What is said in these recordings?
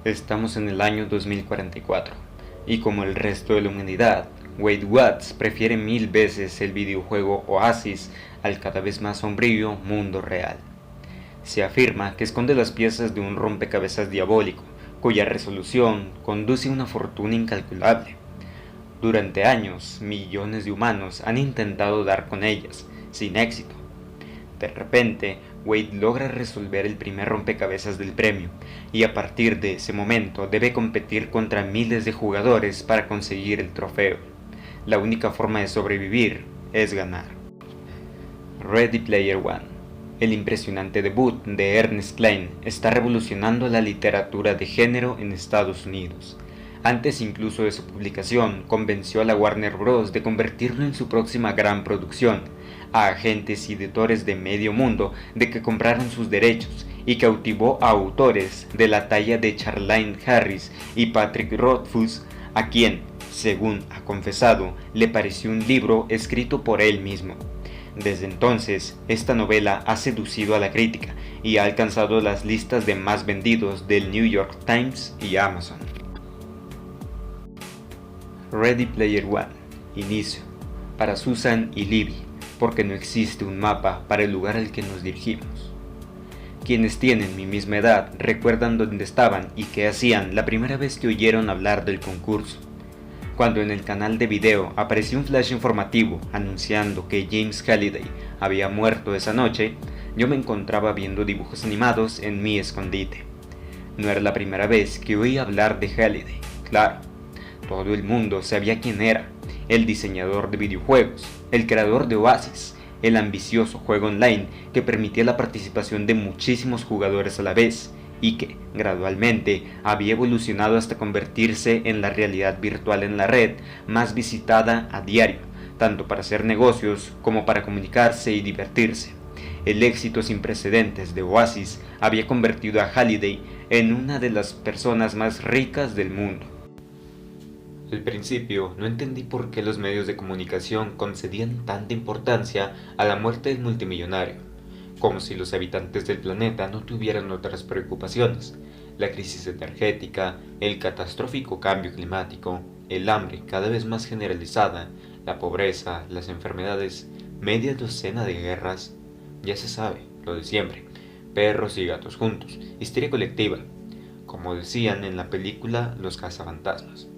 Estamos en el año 2044, y como el resto de la humanidad, Wade Watts prefiere mil veces el videojuego Oasis al cada vez más sombrío mundo real. Se afirma que esconde las piezas de un rompecabezas diabólico, cuya resolución conduce a una fortuna incalculable. Durante años, millones de humanos han intentado dar con ellas, sin éxito. De repente, Wade logra resolver el primer rompecabezas del premio, y a partir de ese momento debe competir contra miles de jugadores para conseguir el trofeo. La única forma de sobrevivir es ganar. Ready Player One. El impresionante debut de Ernest Cline está revolucionando la literatura de género en Estados Unidos. Antes incluso de su publicación, convenció a la Warner Bros. De convertirlo en su próxima gran producción, a agentes y editores de medio mundo de que compraran sus derechos, y cautivó a autores de la talla de Charlaine Harris y Patrick Rothfuss, a quien, según ha confesado, le pareció un libro escrito por él mismo. Desde entonces, esta novela ha seducido a la crítica y ha alcanzado las listas de más vendidos del New York Times y Amazon. Ready Player One. Inicio. Para Susan y Libby, porque no existe un mapa para el lugar al que nos dirigimos. Quienes tienen mi misma edad recuerdan dónde estaban y qué hacían la primera vez que oyeron hablar del concurso. Cuando en el canal de video apareció un flash informativo anunciando que James Halliday había muerto esa noche, yo me encontraba viendo dibujos animados en mi escondite. No era la primera vez que oí hablar de Halliday, claro. Todo el mundo sabía quién era: el diseñador de videojuegos, el creador de Oasis, el ambicioso juego online que permitía la participación de muchísimos jugadores a la vez, y que, gradualmente, había evolucionado hasta convertirse en la realidad virtual en la red más visitada a diario, tanto para hacer negocios como para comunicarse y divertirse. El éxito sin precedentes de Oasis había convertido a Halliday en una de las personas más ricas del mundo. Al principio no entendí por qué los medios de comunicación concedían tanta importancia a la muerte del multimillonario, como si los habitantes del planeta no tuvieran otras preocupaciones: la crisis energética, el catastrófico cambio climático, el hambre cada vez más generalizada, la pobreza, las enfermedades, media docena de guerras. Ya se sabe, lo de siempre: perros y gatos juntos, histeria colectiva, como decían en la película Los cazafantasmas.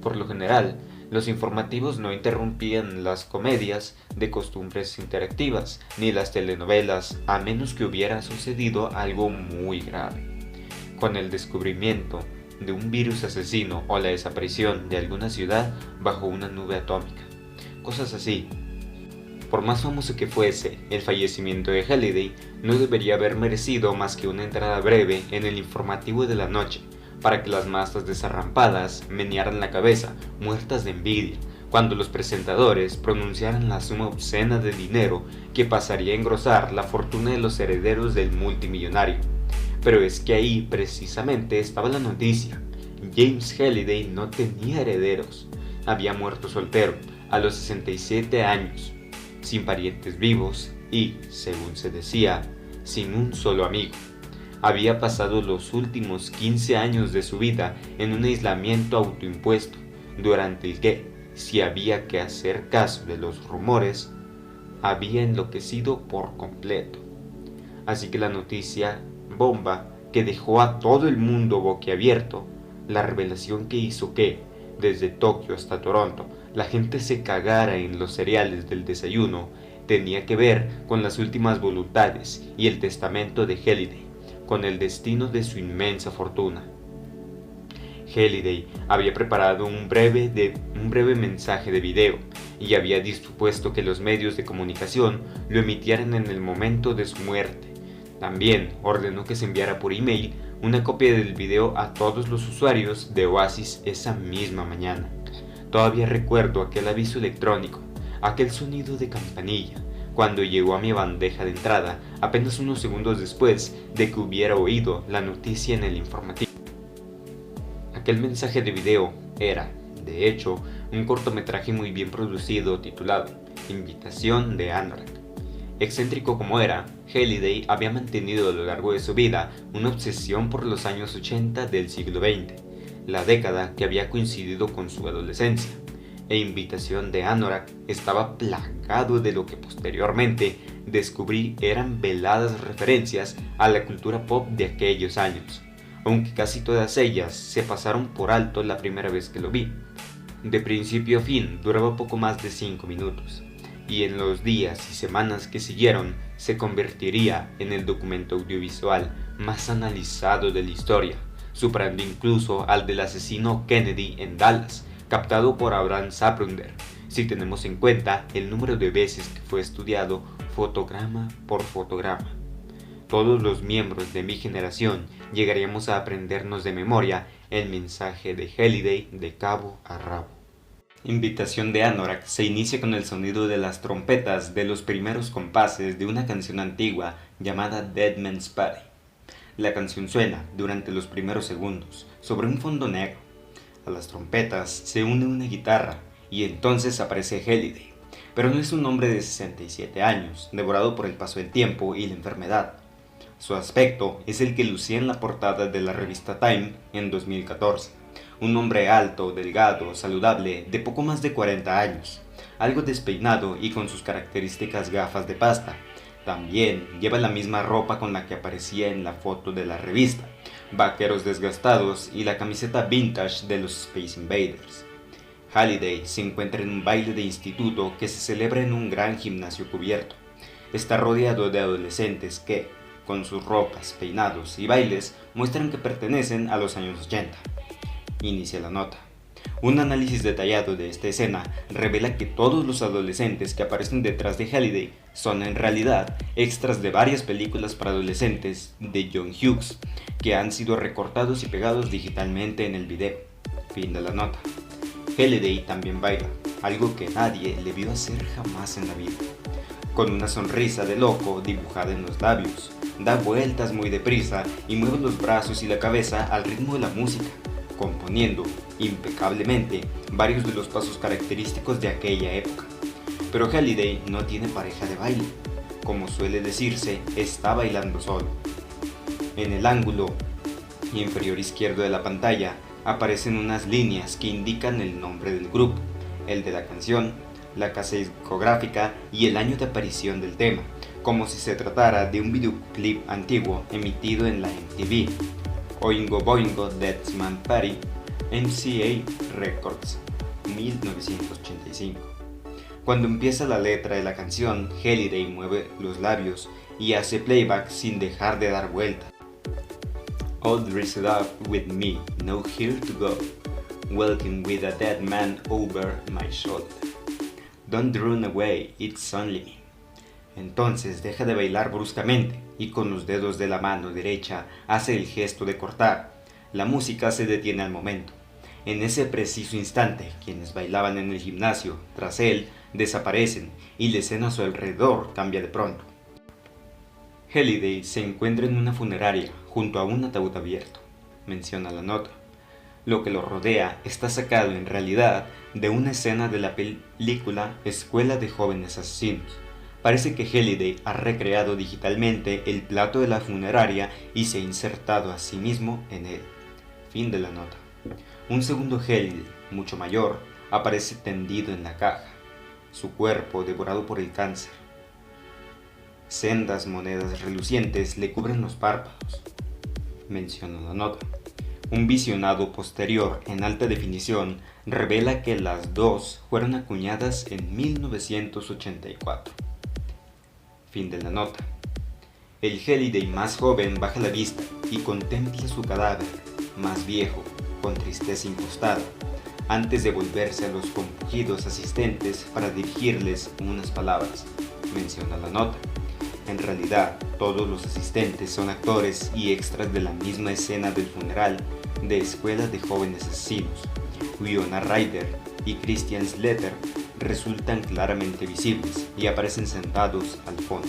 Por lo general, los informativos no interrumpían las comedias de costumbres interactivas, ni las telenovelas, a menos que hubiera sucedido algo muy grave. Con el descubrimiento de un virus asesino o la desaparición de alguna ciudad bajo una nube atómica. Cosas así. Por más famoso que fuese, el fallecimiento de Halliday no debería haber merecido más que una entrada breve en el informativo de la noche, para que las masas desarrampadas menearan la cabeza, muertas de envidia, cuando los presentadores pronunciaran la suma obscena de dinero que pasaría a engrosar la fortuna de los herederos del multimillonario. Pero es que ahí precisamente estaba la noticia: James Halliday no tenía herederos. Había muerto soltero a los 67 años, sin parientes vivos y, según se decía, sin un solo amigo. Había pasado los últimos 15 años de su vida en un aislamiento autoimpuesto, durante el que, si había que hacer caso de los rumores, había enloquecido por completo. Así que la noticia bomba que dejó a todo el mundo boquiabierto, la revelación que hizo que, desde Tokio hasta Toronto, la gente se cagara en los cereales del desayuno, tenía que ver con las últimas voluntades y el testamento de Halliday, con el destino de su inmensa fortuna. Halliday había preparado un breve mensaje de video y había dispuesto que los medios de comunicación lo emitieran en el momento de su muerte. También ordenó que se enviara por email una copia del video a todos los usuarios de Oasis esa misma mañana. Todavía recuerdo aquel aviso electrónico, aquel sonido de campanilla, cuando llegó a mi bandeja de entrada, apenas unos segundos después de que hubiera oído la noticia en el informativo. Aquel mensaje de video era, de hecho, un cortometraje muy bien producido titulado Invitación de Anorak. Excéntrico como era, Halliday había mantenido a lo largo de su vida una obsesión por los años 80 del siglo XX, la década que había coincidido con su adolescencia, e Invitación de Anorak estaba plagado de lo que posteriormente descubrí eran veladas referencias a la cultura pop de aquellos años, aunque casi todas ellas se pasaron por alto la primera vez que lo vi. De principio a fin duraba poco más de 5 minutos, y en los días y semanas que siguieron se convertiría en el documento audiovisual más analizado de la historia, superando incluso al del asesino Kennedy en Dallas, captado por Abraham Zapruder, si tenemos en cuenta el número de veces que fue estudiado fotograma por fotograma. Todos los miembros de mi generación llegaríamos a aprendernos de memoria el mensaje de Halliday de cabo a rabo. Invitación de Anorak se inicia con el sonido de las trompetas de los primeros compases de una canción antigua llamada Dead Man's Party. La canción suena durante los primeros segundos sobre un fondo negro. A las trompetas se une una guitarra y entonces aparece Halliday, pero no es un hombre de 67 años, devorado por el paso del tiempo y la enfermedad. Su aspecto es el que lucía en la portada de la revista Time en 2014. Un hombre alto, delgado, saludable, de poco más de 40 años, algo despeinado y con sus características gafas de pasta. También lleva la misma ropa con la que aparecía en la foto de la revista, vaqueros desgastados y la camiseta vintage de los Space Invaders. Halliday se encuentra en un baile de instituto que se celebra en un gran gimnasio cubierto. Está rodeado de adolescentes que, con sus ropas, peinados y bailes, muestran que pertenecen a los años 80. Inicia la nota. Un análisis detallado de esta escena revela que todos los adolescentes que aparecen detrás de Halliday son en realidad extras de varias películas para adolescentes de John Hughes, que han sido recortados y pegados digitalmente en el video. Fin de la nota. Halliday también baila, algo que nadie le vio hacer jamás en la vida. Con una sonrisa de loco dibujada en los labios, da vueltas muy deprisa y mueve los brazos y la cabeza al ritmo de la música, componiendo impecablemente varios de los pasos característicos de aquella época. Pero Halliday no tiene pareja de baile, como suele decirse, está bailando solo. En el ángulo inferior izquierdo de la pantalla aparecen unas líneas que indican el nombre del grupo, el de la canción, la casa discográfica y el año de aparición del tema, como si se tratara de un videoclip antiguo emitido en la MTV. Oingo Boingo Dead Man's Party, MCA Records, 1985. Cuando empieza la letra de la canción, Halliday mueve los labios y hace playback sin dejar de dar vueltas. All dressed up with me, no here to go, walking with a dead man over my shoulder. Don't run away, it's only me. Entonces deja de bailar bruscamente y con los dedos de la mano derecha hace el gesto de cortar. La música se detiene al momento. En ese preciso instante, quienes bailaban en el gimnasio tras él desaparecen y la escena a su alrededor cambia de pronto. Halliday se encuentra en una funeraria junto a un ataúd abierto, menciona la nota. Lo que lo rodea está sacado en realidad de una escena de la película Escuela de Jóvenes Asesinos. Parece que Halliday ha recreado digitalmente el plato de la funeraria y se ha insertado a sí mismo en él. Fin de la nota. Un segundo Halliday, mucho mayor, aparece tendido en la caja, su cuerpo devorado por el cáncer. Sendas monedas relucientes le cubren los párpados, menciona la nota. Un visionado posterior en alta definición revela que las dos fueron acuñadas en 1984. Fin de la nota. El Halliday más joven baja la vista y contempla su cadáver, más viejo, con tristeza impostada, antes de volverse a los compungidos asistentes para dirigirles unas palabras, menciona la nota. En realidad, todos los asistentes son actores y extras de la misma escena del funeral de Escuela de Jóvenes Asesinos. Winona Ryder y Christian Slater resultan claramente visibles y aparecen sentados al fondo.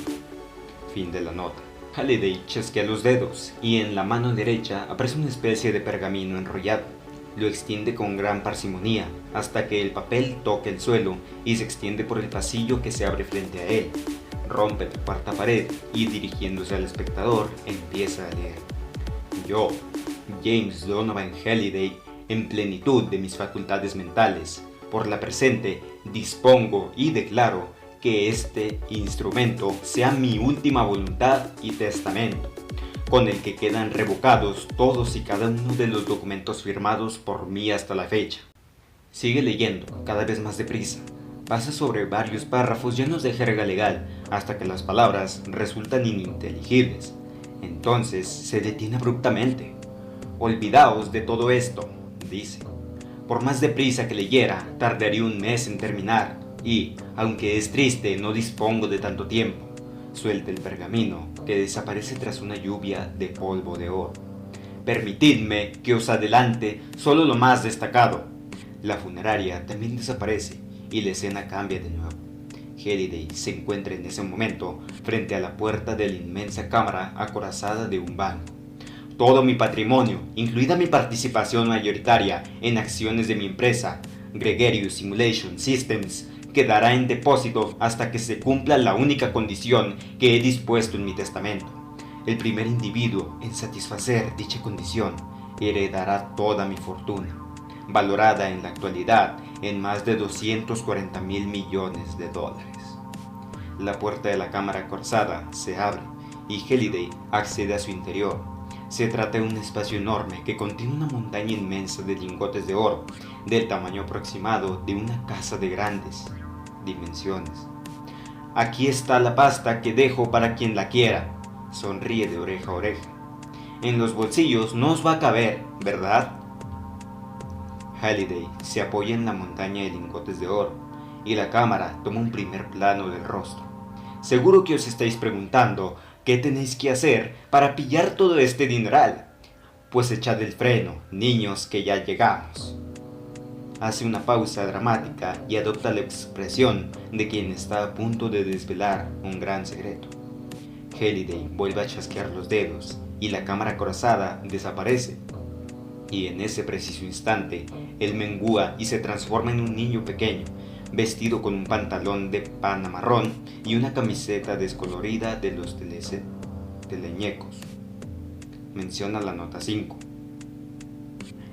Fin de la nota. Halliday chasquea los dedos y en la mano derecha aparece una especie de pergamino enrollado. Lo extiende con gran parsimonía hasta que el papel toca el suelo y se extiende por el pasillo que se abre frente a él. rompe la cuarta pared y dirigiéndose al espectador empieza a leer. Yo, James Donovan Halliday, en plenitud de mis facultades mentales, por la presente dispongo y declaro que este instrumento sea mi última voluntad y testamento, con el que quedan revocados todos y cada uno de los documentos firmados por mí hasta la fecha. Sigue leyendo, cada vez más deprisa. Pasa sobre varios párrafos llenos de jerga legal, hasta que las palabras resultan ininteligibles. Entonces se detiene abruptamente. Olvidaos de todo esto, dice. Por más deprisa que leyera, tardaría un mes en terminar, y, aunque es triste, no dispongo de tanto tiempo. Suelta el pergamino, que desaparece tras una lluvia de polvo de oro. Permitidme que os adelante solo lo más destacado. La funeraria también desaparece, y la escena cambia de nuevo. Halliday se encuentra en ese momento frente a la puerta de la inmensa cámara acorazada de un banco. Todo mi patrimonio, incluida mi participación mayoritaria en acciones de mi empresa, Gregarious Simulation Systems, quedará en depósito hasta que se cumpla la única condición que he dispuesto en mi testamento. El primer individuo en satisfacer dicha condición heredará toda mi fortuna, valorada en la actualidad en más de 240.000 millones de dólares. La puerta de la cámara acorazada se abre y Halliday accede a su interior. Se trata de un espacio enorme que contiene una montaña inmensa de lingotes de oro, del tamaño aproximado de una casa de grandes dimensiones. Aquí está la pasta que dejo para quien la quiera, sonríe de oreja a oreja. En los bolsillos no os va a caber, ¿verdad? Halliday se apoya en la montaña de lingotes de oro y la cámara toma un primer plano del rostro. Seguro que os estáis preguntando qué tenéis que hacer para pillar todo este dineral. Pues echad el freno, niños, que ya llegamos. Hace una pausa dramática y adopta la expresión de quien está a punto de desvelar un gran secreto. Halliday vuelve a chasquear los dedos y la cámara acorazada desaparece. Y en ese preciso instante, él mengúa y se transforma en un niño pequeño, vestido con un pantalón de pana marrón y una camiseta descolorida de los teleñecos. Menciona la nota 5.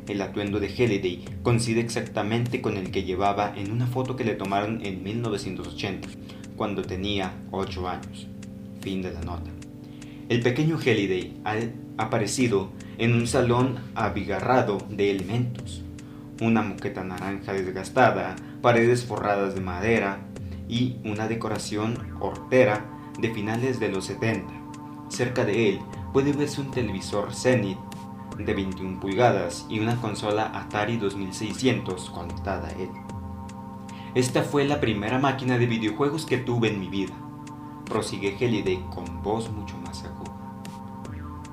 El atuendo de Halliday coincide exactamente con el que llevaba en una foto que le tomaron en 1980, cuando tenía 8 años. Fin de la nota. El pequeño Halliday ha aparecido en un salón abigarrado de elementos. Una moqueta naranja desgastada, paredes forradas de madera y una decoración hortera de finales de los 70. Cerca de él puede verse un televisor Zenith de 21 pulgadas y una consola Atari 2600 conectada a él. Esta fue la primera máquina de videojuegos que tuve en mi vida, prosigue Halliday con voz mucho más aguda.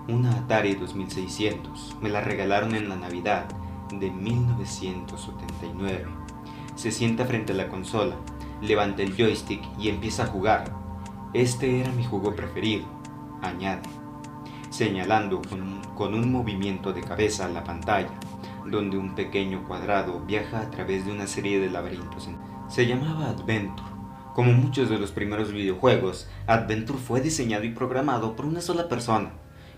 Una Atari 2600, me la regalaron en la Navidad de 1979. Se sienta frente a la consola, levanta el joystick y empieza a jugar. Este era mi juego preferido, añade, señalando con un movimiento de cabeza la pantalla, donde un pequeño cuadrado viaja a través de una serie de laberintos. Se llamaba Adventure. Como muchos de los primeros videojuegos, Adventure fue diseñado y programado por una sola persona,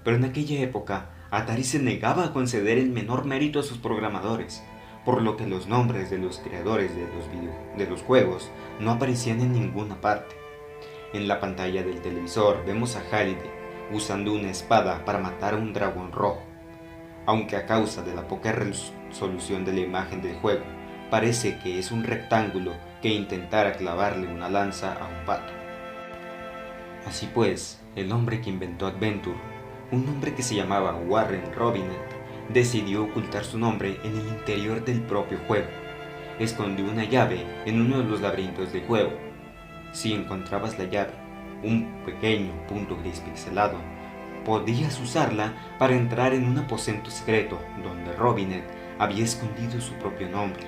pero en aquella época Atari se negaba a conceder el menor mérito a sus programadores, por lo que los nombres de los creadores de los juegos no aparecían en ninguna parte. En la pantalla del televisor vemos a Halliday usando una espada para matar a un dragón rojo, aunque a causa de la poca resolución de la imagen del juego, parece que es un rectángulo que intentara clavarle una lanza a un pato. Así pues, el hombre que inventó Adventure, un hombre que se llamaba Warren Robinet, decidió ocultar su nombre en el interior del propio juego. Escondió una llave en uno de los laberintos del juego. Si encontrabas la llave, un pequeño punto gris pixelado, podías usarla para entrar en un aposento secreto donde Robinet había escondido su propio nombre.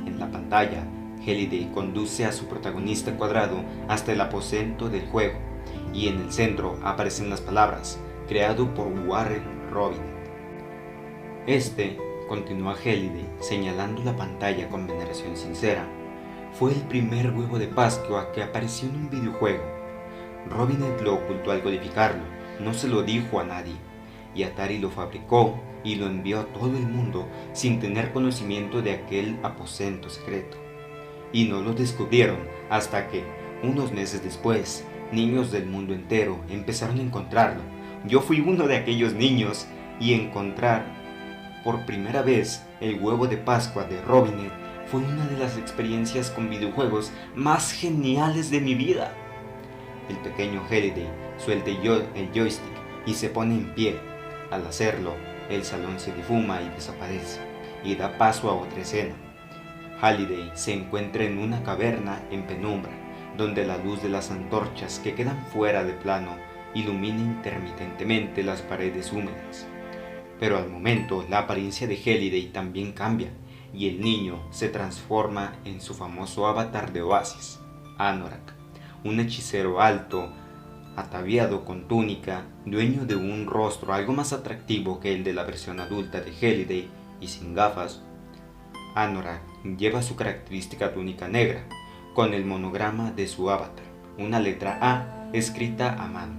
En la pantalla, Halliday conduce a su protagonista cuadrado hasta el aposento del juego, y en el centro aparecen las palabras creado por Warren Robinet. Este, continúa Halliday señalando la pantalla con veneración sincera, fue el primer huevo de Pascua que apareció en un videojuego. Robinet lo ocultó al codificarlo, no se lo dijo a nadie, y Atari lo fabricó y lo envió a todo el mundo sin tener conocimiento de aquel aposento secreto. Y no lo descubrieron hasta que, unos meses después, niños del mundo entero empezaron a encontrarlo. Yo fui uno de aquellos niños, y encontrar por primera vez el huevo de Pascua de Robinet fue una de las experiencias con videojuegos más geniales de mi vida. El pequeño Halliday suelta el joystick y se pone en pie. Al hacerlo, el salón se difuma y desaparece, y da paso a otra escena. Halliday se encuentra en una caverna en penumbra, donde la luz de las antorchas que quedan fuera de plano ilumina intermitentemente las paredes húmedas. Pero al momento la apariencia de Halliday también cambia, y el niño se transforma en su famoso avatar de Oasis, Anorak, un hechicero alto, ataviado con túnica, dueño de un rostro algo más atractivo que el de la versión adulta de Halliday y sin gafas. Anorak lleva su característica túnica negra, con el monograma de su avatar, una letra A escrita a mano,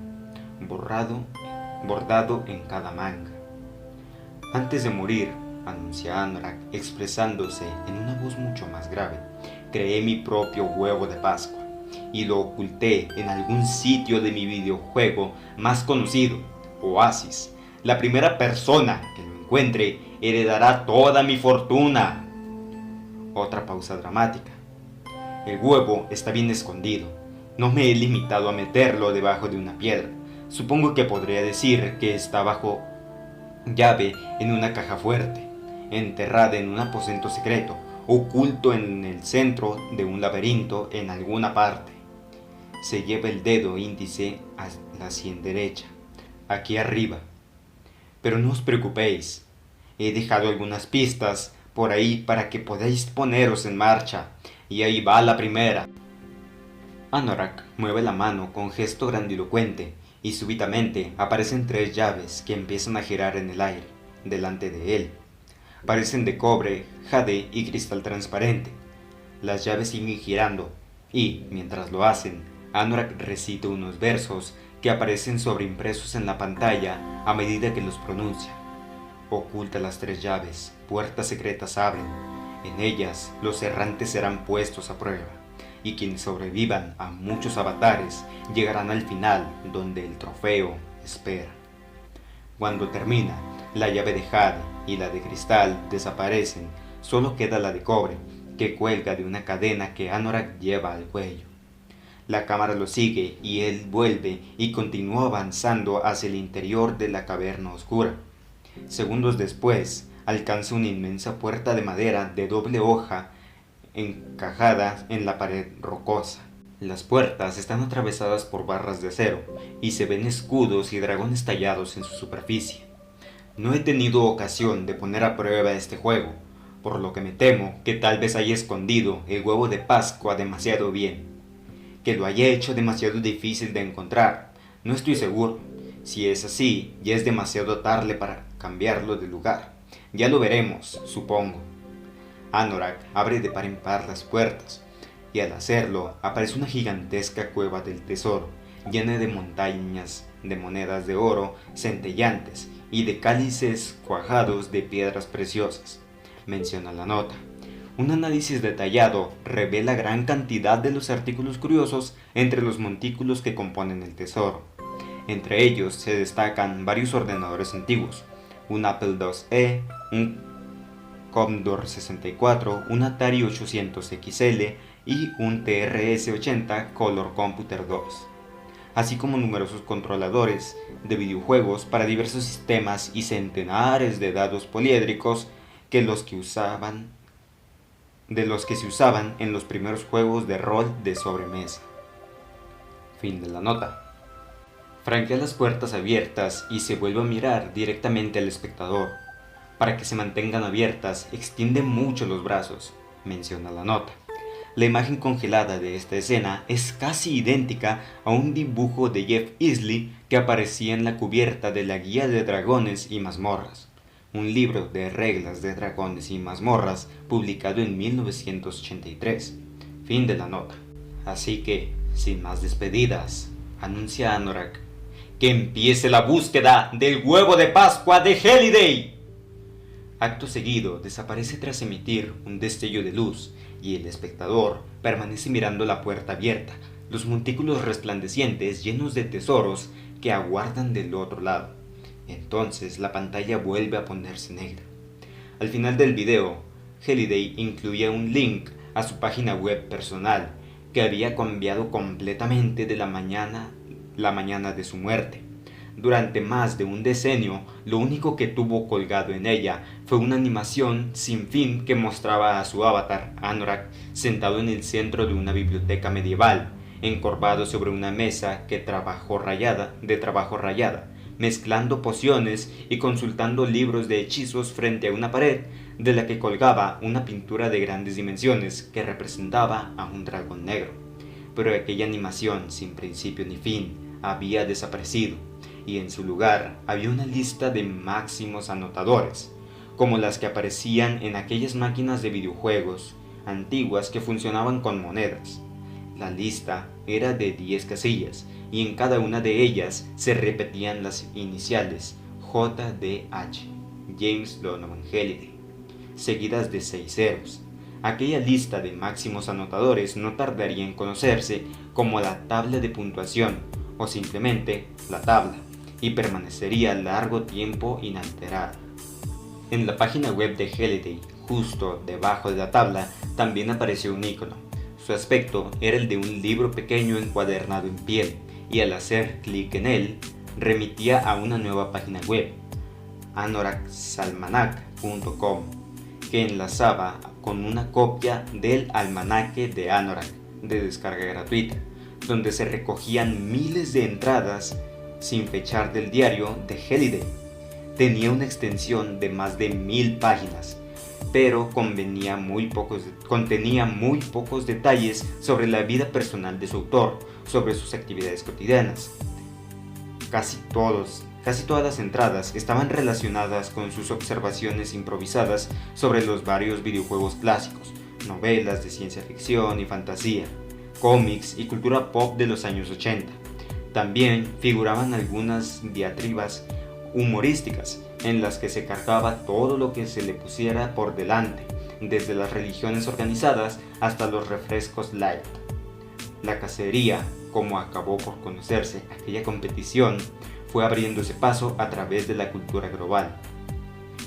bordado en cada manga. Antes de morir, anuncia Anorak, expresándose en una voz mucho más grave, creé mi propio huevo de Pascua y lo oculté en algún sitio de mi videojuego más conocido, Oasis. La primera persona que lo encuentre heredará toda mi fortuna. Otra pausa dramática. El huevo está bien escondido. No me he limitado a meterlo debajo de una piedra. Supongo que podría decir que está bajo llave en una caja fuerte, enterrada en un aposento secreto, oculto en el centro de un laberinto en alguna parte. Se lleva el dedo índice a la sien derecha, aquí arriba. Pero no os preocupéis, he dejado algunas pistas por ahí para que podáis poneros en marcha, y ahí va la primera. Anorak mueve la mano con gesto grandilocuente, y súbitamente aparecen 3 llaves que empiezan a girar en el aire, delante de él. Parecen de cobre, jade y cristal transparente. Las llaves siguen girando, y, mientras lo hacen, Anorak recita unos versos que aparecen sobreimpresos en la pantalla a medida que los pronuncia. Oculta las 3 llaves, puertas secretas abren. En ellas, los errantes serán puestos a prueba, y quienes sobrevivan a muchos avatares llegarán al final, donde el trofeo espera. Cuando termina, la llave de jade y la de cristal desaparecen, solo queda la de cobre, que cuelga de una cadena que Anorak lleva al cuello. La cámara lo sigue y él vuelve y continúa avanzando hacia el interior de la caverna oscura. Segundos después, alcanza una inmensa puerta de madera de doble hoja encajada en la pared rocosa. Las puertas están atravesadas por barras de acero y se ven escudos y dragones tallados en su superficie. No he tenido ocasión de poner a prueba este juego, por lo que me temo que tal vez haya escondido el huevo de Pascua demasiado bien, que lo haya hecho demasiado difícil de encontrar. No estoy seguro. Si es así, ya es demasiado tarde para cambiarlo de lugar. Ya lo veremos, supongo. Anorak abre de par en par las puertas, y al hacerlo aparece una gigantesca cueva del tesoro, llena de montañas de monedas de oro centellantes y de cálices cuajados de piedras preciosas, menciona la nota. Un análisis detallado revela gran cantidad de los artículos curiosos entre los montículos que componen el tesoro. Entre ellos se destacan varios ordenadores antiguos, un Apple IIe, un Commodore 64, un Atari 800 XL y un TRS-80 Color Computer 2, así como numerosos controladores de videojuegos para diversos sistemas y centenares de dados poliédricos de los que se usaban en los primeros juegos de rol de sobremesa. Fin de la nota. Franquea las puertas abiertas y se vuelve a mirar directamente al espectador. Para que se mantengan abiertas, extiende mucho los brazos, menciona la nota. La imagen congelada de esta escena es casi idéntica a un dibujo de Jeff Easley que aparecía en la cubierta de la Guía de Dragones y Mazmorras, un libro de reglas de dragones y mazmorras publicado en 1983. Fin de la nota. Así que, sin más despedidas, anuncia Anorak. ¡Que empiece la búsqueda del huevo de Pascua de Halliday! Acto seguido desaparece tras emitir un destello de luz y el espectador permanece mirando la puerta abierta, los montículos resplandecientes llenos de tesoros que aguardan del otro lado. Entonces la pantalla vuelve a ponerse negra. Al final del video, Halliday incluía un link a su página web personal que había cambiado completamente de la mañana de su muerte. Durante más de un decenio, lo único que tuvo colgado en ella fue una animación sin fin que mostraba a su avatar, Anorak, sentado en el centro de una biblioteca medieval, encorvado sobre una mesa de trabajo rayada, mezclando pociones y consultando libros de hechizos frente a una pared de la que colgaba una pintura de grandes dimensiones que representaba a un dragón negro. Pero aquella animación sin principio ni fin había desaparecido, y en su lugar había una lista de máximos anotadores, como las que aparecían en aquellas máquinas de videojuegos antiguas que funcionaban con monedas. La lista era de 10 casillas, y en cada una de ellas se repetían las iniciales JDH, James Donovan Halliday, seguidas de 6 ceros. Aquella lista de máximos anotadores no tardaría en conocerse como la tabla de puntuación, o simplemente la tabla, y permanecería largo tiempo inalterada. En la página web de Halliday, justo debajo de la tabla, también apareció un icono. Su aspecto era el de un libro pequeño encuadernado en piel, y al hacer clic en él, remitía a una nueva página web, anoraksalmanac.com, que enlazaba con una copia del almanaque de Anorak, de descarga gratuita, donde se recogían miles de entradas sin fechar del diario de Halliday. Tenía una extensión de más de 1000 páginas, pero contenía muy pocos detalles sobre la vida personal de su autor, sobre sus actividades cotidianas. Casi todas las entradas estaban relacionadas con sus observaciones improvisadas sobre los varios videojuegos clásicos, novelas de ciencia ficción y fantasía, cómics y cultura pop de los años 80. También figuraban algunas diatribas humorísticas en las que se cargaba todo lo que se le pusiera por delante, desde las religiones organizadas hasta los refrescos light. La cacería, como acabó por conocerse aquella competición, fue abriéndose paso a través de la cultura global.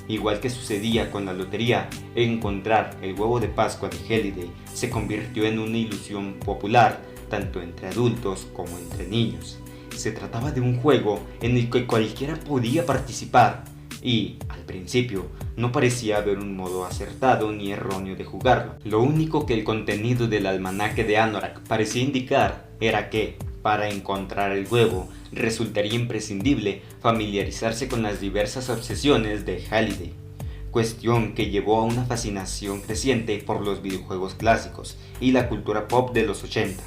Igual que sucedía con la lotería, encontrar el huevo de Pascua de Halliday se convirtió en una ilusión popular tanto entre adultos como entre niños. Se trataba de un juego en el que cualquiera podía participar y, al principio, no parecía haber un modo acertado ni erróneo de jugarlo. Lo único que el contenido del almanaque de Anorak parecía indicar era que, para encontrar el huevo, resultaría imprescindible familiarizarse con las diversas obsesiones de Halliday, cuestión que llevó a una fascinación creciente por los videojuegos clásicos y la cultura pop de los 80,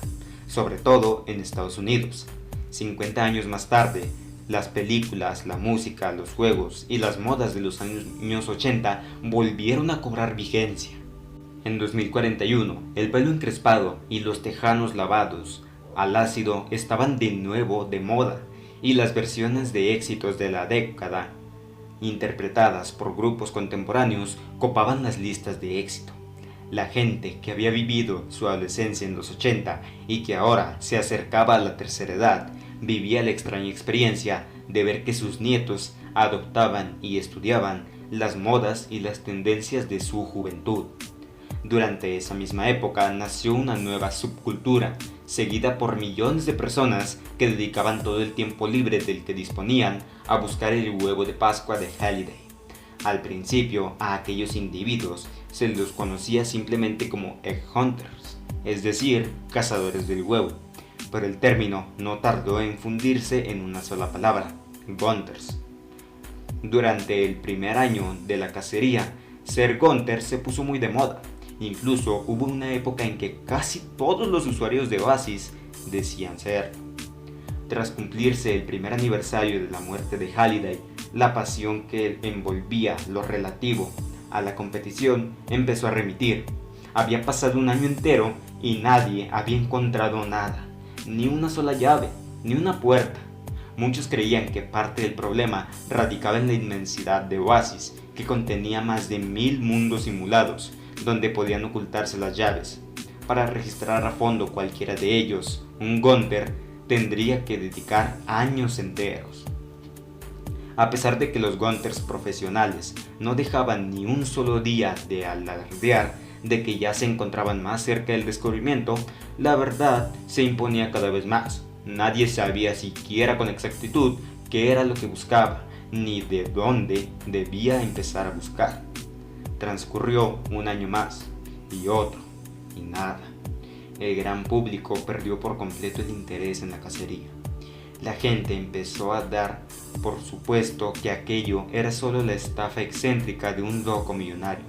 sobre todo en Estados Unidos. 50 años más tarde, las películas, la música, los juegos y las modas de los años 80 volvieron a cobrar vigencia. En 2041, el pelo encrespado y los tejanos lavados al ácido estaban de nuevo de moda, y las versiones de éxitos de la década, interpretadas por grupos contemporáneos, copaban las listas de éxito. La gente que había vivido su adolescencia en los 80 y que ahora se acercaba a la tercera edad, vivía la extraña experiencia de ver que sus nietos adoptaban y estudiaban las modas y las tendencias de su juventud. Durante esa misma época nació una nueva subcultura, seguida por millones de personas que dedicaban todo el tiempo libre del que disponían a buscar el huevo de Pascua de Halliday. Al principio, a aquellos individuos se los conocía simplemente como Egg Hunters, es decir, cazadores del huevo, pero el término no tardó en fundirse en una sola palabra, Gunters. Durante el primer año de la cacería, ser Gunter se puso muy de moda. Incluso hubo una época en que casi todos los usuarios de Oasis decían serlo. Tras cumplirse el primer aniversario de la muerte de Halliday, la pasión que envolvía lo relativo a la competición empezó a remitir. Había pasado un año entero y nadie había encontrado nada, ni una sola llave. ni una puerta. Muchos creían que parte del problema radicaba en la inmensidad de Oasis, que contenía más de 1000 mundos simulados, donde podían ocultarse las llaves. Para registrar a fondo cualquiera de ellos, un Gunther tendría que dedicar años enteros. A pesar de que los Gunthers profesionales no dejaban ni un solo día de alardear de que ya se encontraban más cerca del descubrimiento, la verdad se imponía cada vez más. Nadie sabía siquiera con exactitud qué era lo que buscaba, ni de dónde debía empezar a buscar. Transcurrió un año más, y otro, y nada. El gran público perdió por completo el interés en la cacería. La gente empezó a dar por supuesto que aquello era solo la estafa excéntrica de un loco millonario.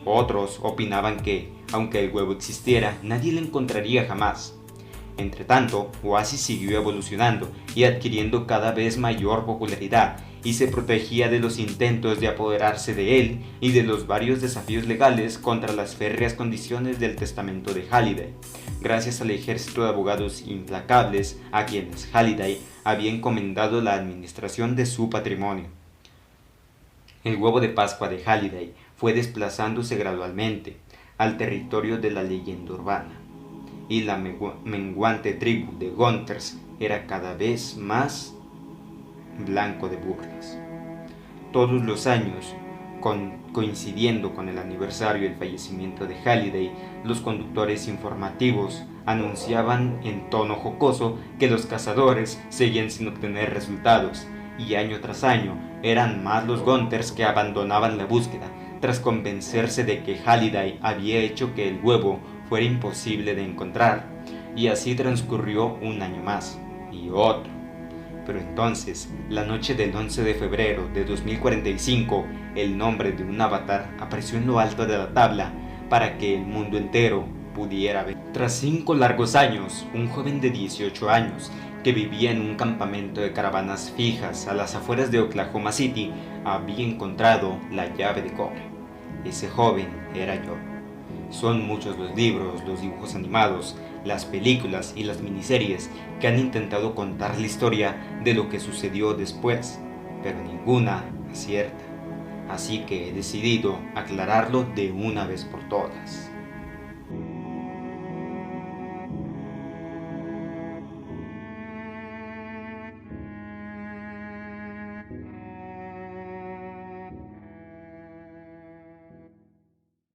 Otros opinaban que, aunque el huevo existiera, nadie lo encontraría jamás. Entretanto, Oasis siguió evolucionando y adquiriendo cada vez mayor popularidad, y se protegía de los intentos de apoderarse de él y de los varios desafíos legales contra las férreas condiciones del testamento de Halliday, gracias al ejército de abogados implacables a quienes Halliday había encomendado la administración de su patrimonio. El huevo de Pascua de Halliday fue desplazándose gradualmente al territorio de la leyenda urbana, y la menguante tribu de Gunthers era cada vez más blanco de burlas. Todos los años, coincidiendo con el aniversario del fallecimiento de Halliday, los conductores informativos anunciaban en tono jocoso que los cazadores seguían sin obtener resultados, y año tras año eran más los Gunthers que abandonaban la búsqueda tras convencerse de que Halliday había hecho que el huevo fuera imposible de encontrar. Y así transcurrió un año más, y otro. Pero entonces, la noche del 11 de febrero de 2045, el nombre de un avatar apareció en lo alto de la tabla para que el mundo entero pudiera ver. Tras 5 largos años, un joven de 18 años que vivía en un campamento de caravanas fijas a las afueras de Oklahoma City había encontrado la llave de cobre. Ese joven era yo. Son muchos los libros, los dibujos animados, las películas y las miniseries que han intentado contar la historia de lo que sucedió después, pero ninguna acierta. Así que he decidido aclararlo de una vez por todas.